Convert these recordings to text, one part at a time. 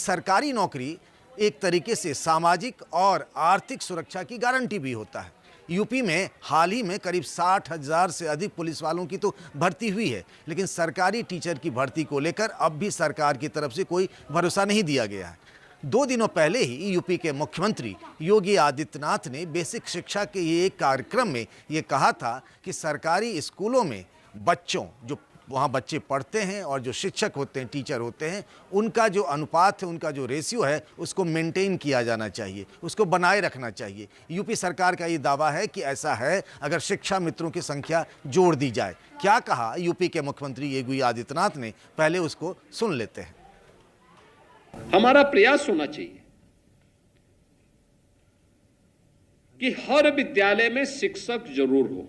सरकारी नौकरी एक तरीके से सामाजिक और आर्थिक सुरक्षा की गारंटी भी होता है। यूपी में हाल ही में करीब 60,000 से अधिक पुलिस वालों की तो भर्ती हुई है, लेकिन सरकारी टीचर की भर्ती को लेकर अब भी सरकार की तरफ से कोई भरोसा नहीं दिया गया है। 2 दिनों पहले ही यूपी के मुख्यमंत्री योगी आदित्यनाथ ने बेसिक शिक्षा के एक कार्यक्रम में ये कहा था कि सरकारी स्कूलों में बच्चों, जो वहाँ बच्चे पढ़ते हैं और जो शिक्षक होते हैं, टीचर होते हैं, उनका जो अनुपात है, उनका जो रेशियो है, उसको मेंटेन किया जाना चाहिए, उसको बनाए रखना चाहिए। यूपी सरकार का ये दावा है कि ऐसा है अगर शिक्षा मित्रों की संख्या जोड़ दी जाए। क्या कहा यूपी के मुख्यमंत्री योगी आदित्यनाथ ने, पहले उसको सुन लेते हैं। हमारा प्रयास होना चाहिए कि हर विद्यालय में शिक्षक जरूर हो,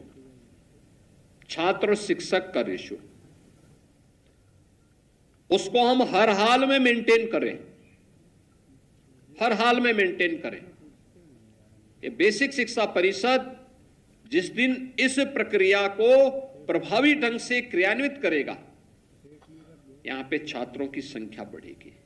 छात्र और शिक्षक का रेशियो उसको हम हर हाल में मेंटेन करें, हर हाल में मेंटेन करें। ये बेसिक शिक्षा परिषद जिस दिन इस प्रक्रिया को प्रभावी ढंग से क्रियान्वित करेगा, यहां पे छात्रों की संख्या बढ़ेगी।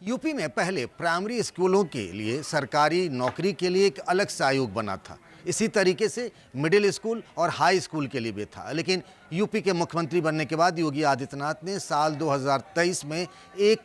यूपी में पहले प्राइमरी स्कूलों के लिए सरकारी नौकरी के लिए एक अलग से आयोग बना था। इसी तरीके से मिडिल स्कूल और हाई स्कूल के लिए भी था, लेकिन यूपी के मुख्यमंत्री बनने के बाद योगी आदित्यनाथ ने साल 2023 में एक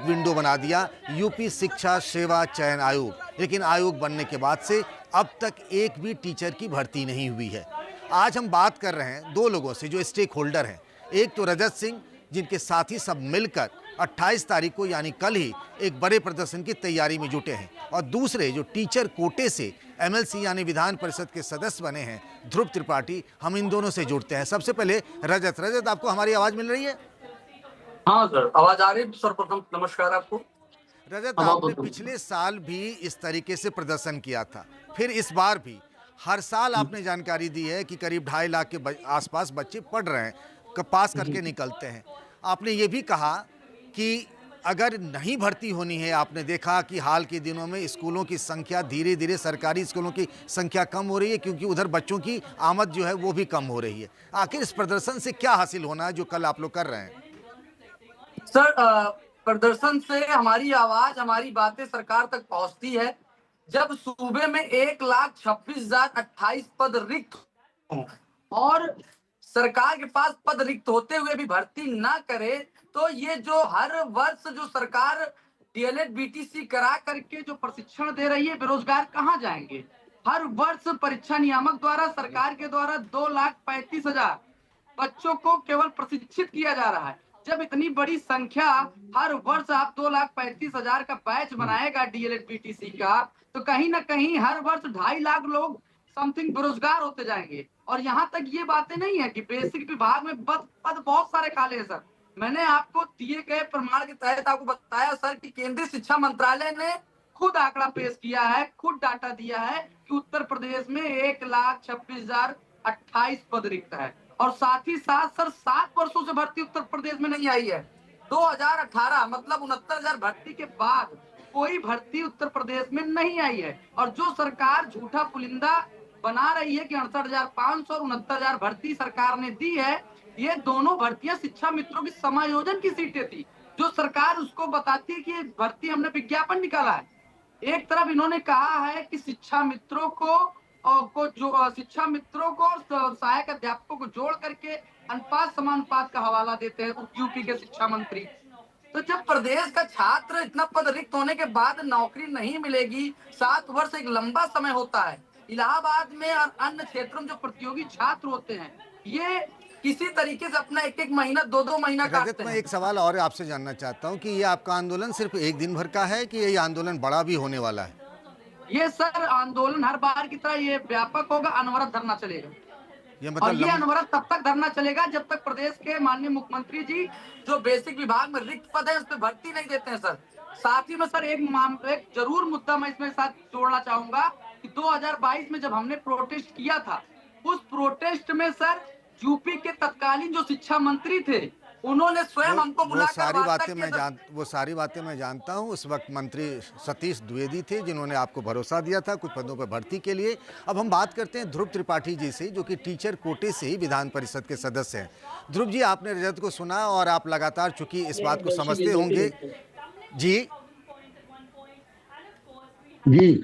विंडो बना दिया, यूपी शिक्षा सेवा चयन आयोग। लेकिन आयोग बनने के बाद से अब तक एक भी टीचर की भर्ती नहीं हुई है। आज हम बात कर रहे हैं 2 लोगों से जो स्टेक होल्डर हैं। एक तो रजत सिंह, जिनके साथी सब मिलकर 28 तारीख को यानी कल ही एक बड़े प्रदर्शन की तैयारी में जुटे हैं, और दूसरे जो टीचर कोटे से एमएलसी यानी विधान परिषद के सदस्य बने हैं, ध्रुव त्रिपाठी। हम इन दोनों से जुड़ते हैं। सबसे पहले रजत, आपको हमारी आवाज मिल रही है? हाँ सर, आवाज आ रही है। सर्वप्रथम नमस्कार आपको। रजत, आपने पिछले साल भी इस तरीके से प्रदर्शन किया था, फिर इस बार भी। हर साल आपने जानकारी दी है कि करीब 2.5 लाख के आसपास बच्चे पढ़ रहे हैं, पास करके निकलते हैं। आपने ये भी कहा कि अगर नहीं भर्ती होनी है, आपने देखा कि हाल के दिनों में स्कूलों की संख्या धीरे धीरे, सरकारी स्कूलों की संख्या कम हो रही है, क्योंकि उधर बच्चों की आमद जो है वो भी कम हो रही है। आखिर इस प्रदर्शन से क्या हासिल होना है जो कल आप लोग कर रहे हैं? सर, प्रदर्शन से हमारी आवाज, हमारी बातें सरकार तक पहुंचती है। जब सूबे में 1,26,028 पद रिक्त हों और सरकार के पास पद रिक्त होते हुए भी भर्ती ना करे, तो ये जो हर वर्ष जो सरकार डीएलएड बीटीसी करा करके जो प्रशिक्षण दे रही है, बेरोजगार कहाँ जाएंगे? हर वर्ष परीक्षा नियामक द्वारा, सरकार के द्वारा 2,35,000 बच्चों को केवल प्रशिक्षित किया जा रहा है। जब इतनी बड़ी संख्या हर वर्ष आप 2,35,000 का बैच बनाएगा डीएलएड बीटीसी का, तो कहीं ना कहीं हर वर्ष 2.5 लाख लोग समथिंग बेरोजगार होते जाएंगे। और यहाँ तक ये बातें नहीं है कि बेसिक विभाग में पद बहुत सारे खाली है सर। मैंने आपको दिए गए प्रमाण के तहत आपको बताया सर कि केंद्रीय शिक्षा मंत्रालय ने खुद आंकड़ा पेश किया है, खुद डाटा दिया है कि उत्तर प्रदेश में 1,26,028 पद रिक्त है। और साथ ही साथ सर 7 वर्षों से भर्ती उत्तर प्रदेश में नहीं आई है। 2018 मतलब 69,000 भर्ती के बाद कोई भर्ती उत्तर प्रदेश में नहीं आई है। और जो सरकार झूठा पुलिंदा बना रही है कि 68,500 और 69,000 भर्ती सरकार ने दी है, ये दोनों भर्तियां शिक्षा मित्रों की समायोजन की सीटें थी, जो सरकार उसको बताती है कि ये भर्ती हमने विज्ञापन निकाला है। एक तरफ इन्होंने कहा है कि शिक्षा मित्रों को सहायक अध्यापकों को जोड़ करके अनुपात समानुपात का हवाला देते हैं यूपी के शिक्षा मंत्री। तो जब प्रदेश का छात्र इतना पद रिक्त होने के बाद नौकरी नहीं मिलेगी, 7 वर्ष एक लंबा समय होता है। इलाहाबाद में और अन्य क्षेत्रों में जो प्रतियोगी छात्र होते हैं, ये किसी तरीके से अपना 1-1 महीना 2-2 महीना काटते हैं। मैं एक सवाल और आपसे जानना चाहता हूं कि ये आपका आंदोलन सिर्फ एक दिन भर का है कि ये आंदोलन बड़ा भी होने वाला है? ये सर आंदोलन हर बार की तरह ये व्यापक होगा, अनवरत धरना चलेगा। ये और ये अनवरत तब तक धरना चलेगा जब तक प्रदेश के माननीय मुख्यमंत्री जी जो बेसिक विभाग में रिक्त पद है उस पर भर्ती नहीं देते हैं सर। साथ ही में सर एक जरूर मुद्दा मैं इसमें साथ जोड़ना चाहूंगा कि 2022 में जब हमने प्रोटेस्ट किया था, उस प्रोटेस्ट में सर यूपी के तत्कालीन जो शिक्षा मंत्री थे उन्होंने स्वयं हमको बुलाकर वार्ता किया था। वो सारी बातें मैं जानता हूं। उस वक्त मंत्री सतीश द्विवेदी थे जिन्होंने आपको भरोसा दिया था कुछ पदों पर भर्ती के लिए। अब हम बात करते हैं ध्रुव त्रिपाठी जी से, जो कि टीचर कोटे से ही विधान परिषद के सदस्य हैं। ध्रुव जी, आपने रजत को सुना और आप लगातार चूंकि इस बात को समझते होंगे। जी जी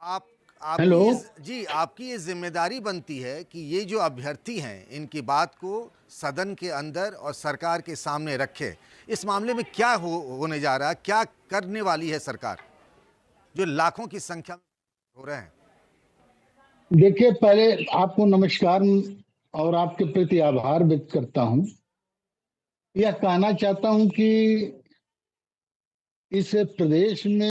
आप हेलो। आपकी ये जिम्मेदारी बनती है कि ये जो अभ्यर्थी हैं इनकी बात को सदन के अंदर और सरकार के सामने रखे। इस मामले में क्या होने जा रहा है, क्या करने वाली है सरकार, जो लाखों की संख्या में हो रहे हैं? देखिए, पहले आपको नमस्कार और आपके प्रति आभार व्यक्त करता हूं। यह कहना चाहता हूं कि इस प्रदेश में